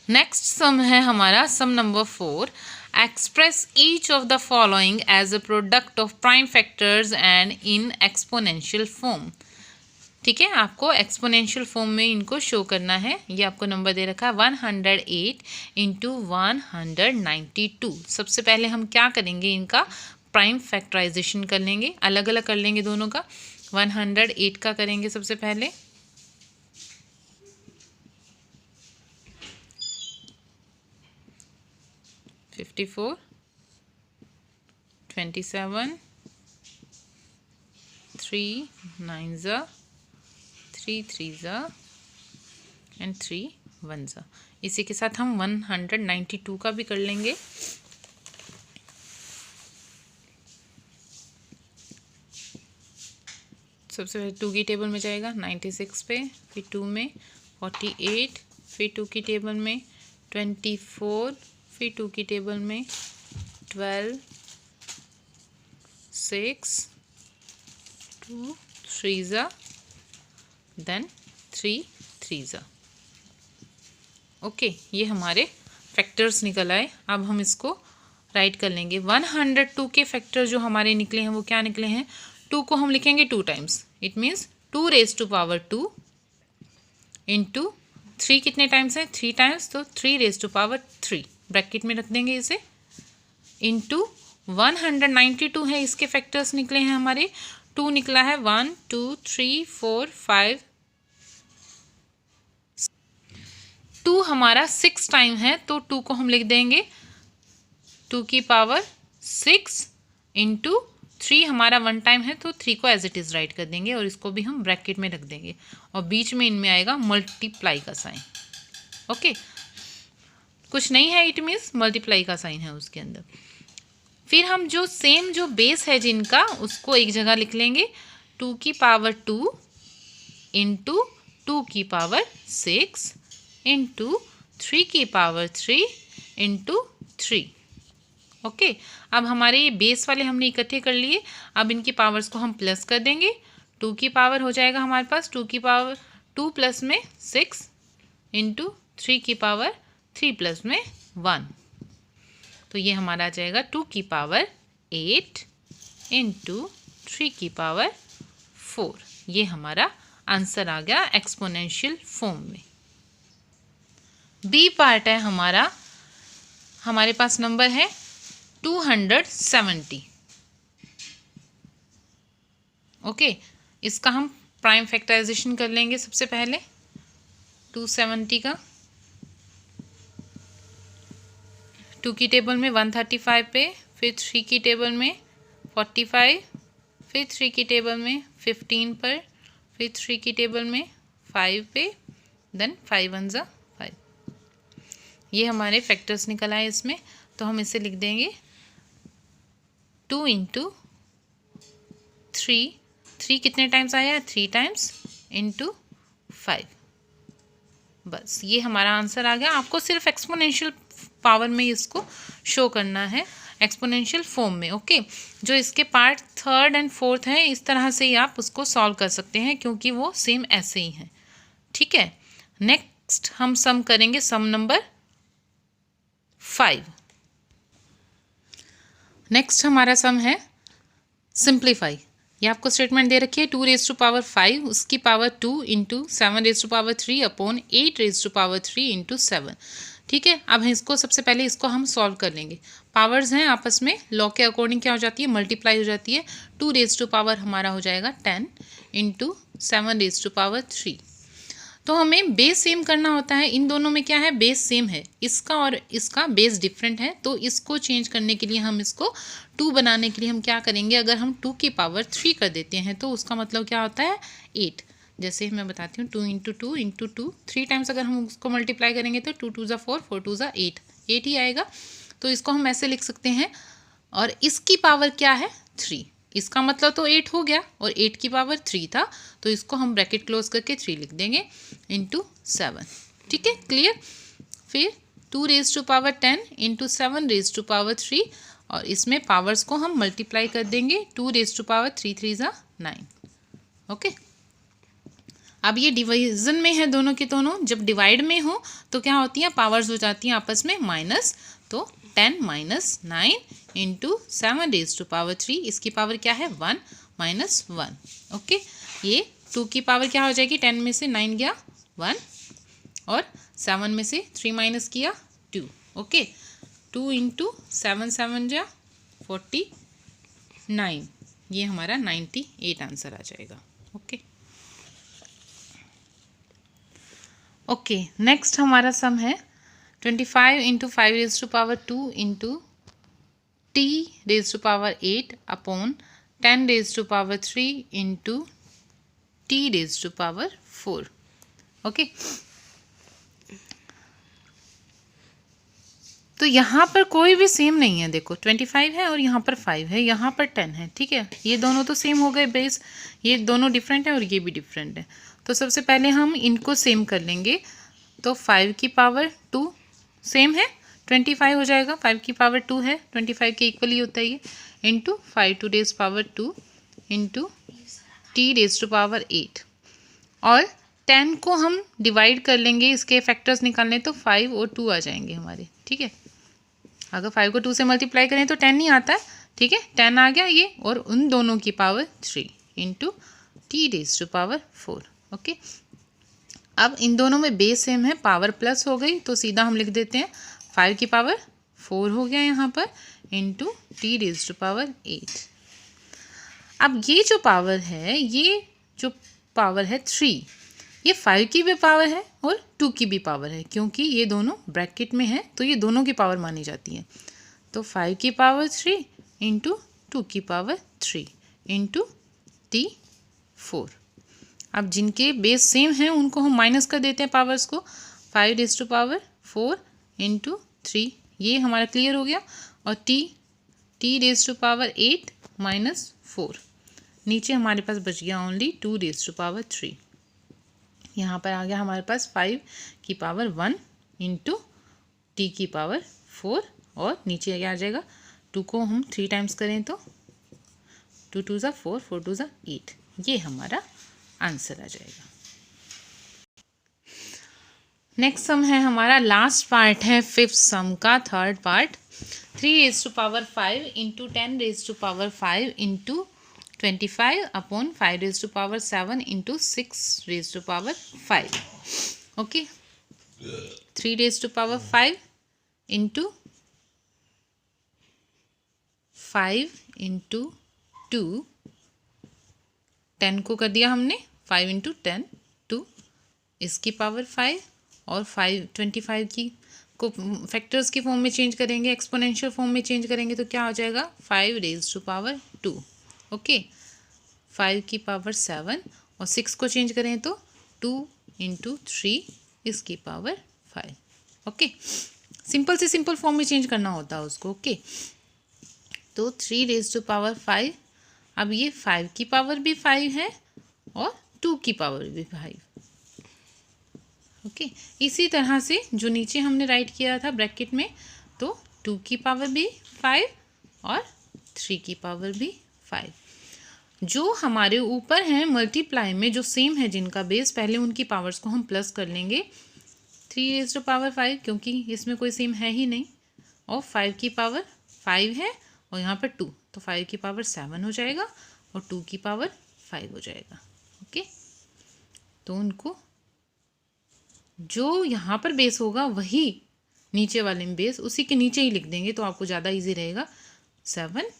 Next sum है हमारा sum number 4। Express each of the following as a product of prime factors and in exponential form. ठीक है, आपको exponential form में इनको शो करना है। ये आपको नंबर दे रखा है 108 इंटू 192। सबसे पहले हम क्या करेंगे, इनका प्राइम फैक्टराइजेशन कर लेंगे, अलग अलग कर लेंगे दोनों का। 108 का करेंगे सबसे पहले। Fifty 27 3 9 3 3 and 3 1। इसी के साथ हम 192 का भी कर लेंगे। सबसे पहले 2 की टेबल में जाएगा 96 पे, फिर 2 में 48, फिर 2 की टेबल में 24, फिर 2 की टेबल में 12 6 2 3 देन 3 3। ओके, ये हमारे फैक्टर्स निकल आए। अब हम इसको राइट कर लेंगे। 102 के फैक्टर जो हमारे निकले हैं वो क्या निकले हैं, 2 को हम लिखेंगे 2 times, it means 2 raise to power 2 into 3 कितने टाइम्स है, 3 टाइम्स, तो 3 रेज टू पावर 3 ब्रैकेट में रख देंगे इसे, इंटू 192 है, इसके फैक्टर्स निकले हैं हमारे 2 निकला है 1 2 3 4 5 2 हमारा 6 टाइम है, तो 2 को हम लिख देंगे 2 की पावर 6 इंटू 3 हमारा 1 टाइम है, तो 3 को एज इट इज़ राइट कर देंगे और इसको भी हम ब्रैकेट में रख देंगे और बीच में इनमें आएगा मल्टीप्लाई का साइन। ओके, कुछ नहीं है, इट मीन्स मल्टीप्लाई का साइन है उसके अंदर। फिर हम जो सेम जो बेस है जिनका, उसको एक जगह लिख लेंगे 2 की पावर 2 इंटू 2 की पावर 6 इंटू 3 की पावर 3 इंटू 3। ओके, अब हमारे ये बेस वाले हमने इकट्ठे कर लिए। अब इनकी पावर्स को हम प्लस कर देंगे। 2 की पावर हो जाएगा हमारे पास 2 की पावर 2 प्लस में 6 इंटू 3 की पावर 3 प्लस में 1, तो ये हमारा आ जाएगा 2 की पावर 8 इंटू 3 की पावर 4। ये हमारा आंसर आ गया एक्सपोनेंशियल फॉर्म में। बी पार्ट है हमारा, हमारे पास नंबर है 270। ओके, इसका हम प्राइम फैक्टराइजेशन कर लेंगे सबसे पहले 270 का। 2 की टेबल में 135 पे, फिर 3 की टेबल में 45, फिर 3 की टेबल में 15 पर, फिर 3 की टेबल में 5 पे, देन 5 1 5। ये हमारे फैक्टर्स निकल आए इसमें, तो हम इसे लिख देंगे 2 इंटू 3, 3 कितने टाइम्स आया, 3 टाइम्स इंटू 5। बस ये हमारा आंसर आ गया। आपको सिर्फ एक्सपोनेंशियल पावर में इसको शो करना है, एक्सपोनेंशियल फॉर्म में। ओके, जो इसके पार्ट 3rd एंड 4th हैं, इस तरह से ही आप उसको सॉल्व कर सकते हैं क्योंकि वो सेम ऐसे ही हैं। ठीक है, नेक्स्ट हम सम करेंगे सम नंबर 5। नेक्स्ट हमारा सम है सिंप्लीफाई। ये आपको स्टेटमेंट दे रखी है 2 रेज टू पावर 5 उसकी power 2 into 7 raise to power 3 upon 8 raise to power 3 into 7। ठीक है, अब इसको सबसे पहले इसको हम सॉल्व कर लेंगे। पावर्स हैं आपस में, लॉ के अकॉर्डिंग क्या हो जाती है, मल्टीप्लाई हो जाती है। 2 रेज टू पावर हमारा हो जाएगा 10 इंटू 7 रेज टू पावर 3। तो हमें बेस सेम करना होता है। इन दोनों में क्या है, बेस सेम है, इसका और इसका बेस डिफरेंट है, तो इसको चेंज करने के लिए हम इसको 2 बनाने के लिए हम क्या करेंगे, अगर हम 2 की पावर 3 कर देते हैं तो उसका मतलब क्या होता है 8। जैसे मैं बताती हूँ 2 इंटू 2 इंटू 2, 3 टाइम्स अगर हम उसको मल्टीप्लाई करेंगे तो 2 2 4 4 2 8, 8 ही आएगा। तो इसको हम ऐसे लिख सकते हैं, और इसकी पावर क्या है 3, इसका मतलब तो 8 हो गया, और 8 की पावर 3 था, तो इसको हम ब्रैकेट क्लोज करके 3 लिख देंगे इंटू 7। ठीक है, क्लियर। फिर 2 raise to power 10 into 7 raise to power 3, और इसमें पावर्स को हम मल्टीप्लाई कर देंगे। 2 रेज टू पावर 3 3 9। ओके, अब ये डिवीजन में है दोनों के दोनों, जब डिवाइड में हो तो क्या होती हैं, पावर्स हो जाती हैं आपस में माइनस। तो 10 minus 9 into 7 raise to power 3, इसकी पावर क्या है 1 माइनस 1। ओके, ये 2 की पावर क्या हो जाएगी, 10 में से 9 गया 1 और 7 में से 3 माइनस किया 2। ओके, 2 इंटू 7 7 जा 49, ये हमारा 98 आंसर आ जाएगा। ओके ओके, नेक्स्ट हमारा सम है 25 into 5 raise to power 2 into T raise to power 8 upon 10 raise to power 3 into T raise to power 4। Okay, तो यहाँ पर कोई भी सेम नहीं है। देखो 25 है और यहाँ पर 5 है, यहाँ पर 10 है। ठीक है, ये दोनों तो सेम हो गए बेस, ये दोनों डिफरेंट है और ये भी डिफरेंट है। तो सबसे पहले हम इनको सेम कर लेंगे। तो 5 की पावर 2 सेम है, 25 हो जाएगा। 5 की पावर 2 है, 25 के इक्वली होता है ये, into 5 to raise power 2 into T raise to power 8। और 10 को हम डिवाइड कर लेंगे, इसके फैक्टर्स निकालने, तो 5 और 2 आ जाएंगे हमारे। ठीक है, अगर 5 को 2 से मल्टीप्लाई करें तो 10 नहीं आता है। ठीक है, 10 आ गया ये, और उन दोनों की power 3 into T raise to power 4। Okay, अब इन दोनों में बेस सेम है, पावर प्लस हो गई, तो सीधा हम लिख देते हैं 5 की पावर 4 हो गया यहाँ पर, into T raise to power 8। अब ये जो पावर है, ये जो पावर है 3, ये 5 की भी पावर है और 2 की भी पावर है, क्योंकि ये दोनों ब्रैकेट में है तो ये दोनों की पावर मानी जाती है। तो 5 की पावर 3 इंटू 2 की पावर 3 इंटू टी 4। अब जिनके बेस सेम हैं उनको हम माइनस कर देते हैं पावर्स को, 5 रेज टू पावर 4 इंटू 3, ये हमारा क्लियर हो गया। और T raise to power 8 minus 4, नीचे हमारे पास बच गया ओनली 2 रेज टू पावर 3। यहाँ पर आ गया हमारे पास 5 की पावर 1 इंटू टी की पावर 4, और नीचे क्या आ जाएगा, 2 को हम 3 टाइम्स करें तो 2 2 ज़ा 4, 4 2 ज़ा 8, ये हमारा आंसर आ जाएगा। नेक्स्ट सम है हमारा, लास्ट पार्ट है 5th सम का, third part. 3 raise to power 5 into 10 raise to power 5 into 25 upon 5 raise to power 7 into 6 raise to power 5। Okay, 3 raise to power 5 into 5 into 2, 10 को कर दिया हमने 5 into 10 2, इसकी power 5, और 25 की को फैक्टर्स की फॉर्म में चेंज करेंगे, एक्सपोनेंशियल फॉर्म में चेंज करेंगे, तो क्या हो जाएगा 5 रेज टू पावर 2। ओके, 5 की पावर 7 और 6 को चेंज करें तो 2 इंटू 3, इसकी पावर 5। ओके, सिंपल से सिंपल फॉर्म में चेंज करना होता है उसको। ओके, तो 3 रेज टू पावर 5, अब ये 5 की पावर भी 5 है और 2 की पावर भी 5। ओके, इसी तरह से जो नीचे हमने राइट किया था ब्रैकेट में, तो 2 की पावर भी 5 और 3 की पावर भी 5। जो हमारे ऊपर हैं मल्टीप्लाई में जो सेम है जिनका बेस, पहले उनकी पावर्स को हम प्लस कर लेंगे। 3 रेज टू पावर 5, क्योंकि इसमें कोई सेम है ही नहीं, और 5 की पावर 5 है और यहाँ पर 2, तो 5 की पावर 7 हो जाएगा और 2 की पावर 5 हो जाएगा। ओके, तो उनको जो यहाँ पर बेस होगा वही नीचे वाले में बेस, उसी के नीचे ही लिख देंगे तो आपको ज़्यादा इजी रहेगा। 7,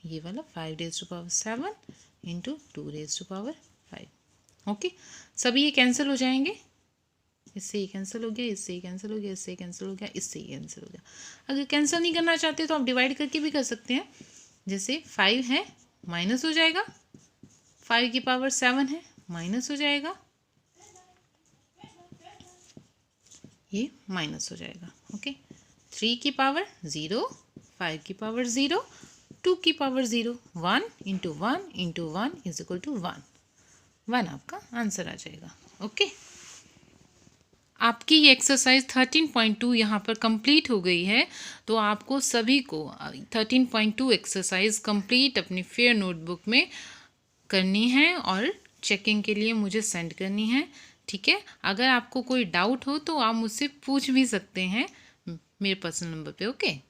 ये वाला 5 raise to power 7 into 2 raise to power 5। Okay, सभी ये कैंसिल हो जाएंगे, इससे ये कैंसिल हो गया, इससे ये कैंसिल हो गया, इससे कैंसिल हो गया, इससे ये कैंसिल हो गया। अगर कैंसिल नहीं करना चाहते तो आप डिवाइड करके भी कर सकते हैं। जैसे 5 है माइनस हो जाएगा, 5 की पावर 7 है माइनस हो जाएगा, ये माइनस हो जाएगा। ओके, 3 की पावर 0, 5 की पावर 0, 2 की power 0, 1 into 1 into 1 is equal to 1, 1 आपका आंसर आ जाएगा। ओके, आपकी ये एक्सरसाइज 13.2 यहाँ पर कंप्लीट हो गई है। तो आपको सभी को 13.2 एक्सरसाइज कंप्लीट अपनी फेयर नोटबुक में करनी है और चेकिंग के लिए मुझे सेंड करनी है। ठीक है, अगर आपको कोई डाउट हो तो आप मुझसे पूछ भी सकते हैं मेरे पर्सनल नंबर पे। ओके।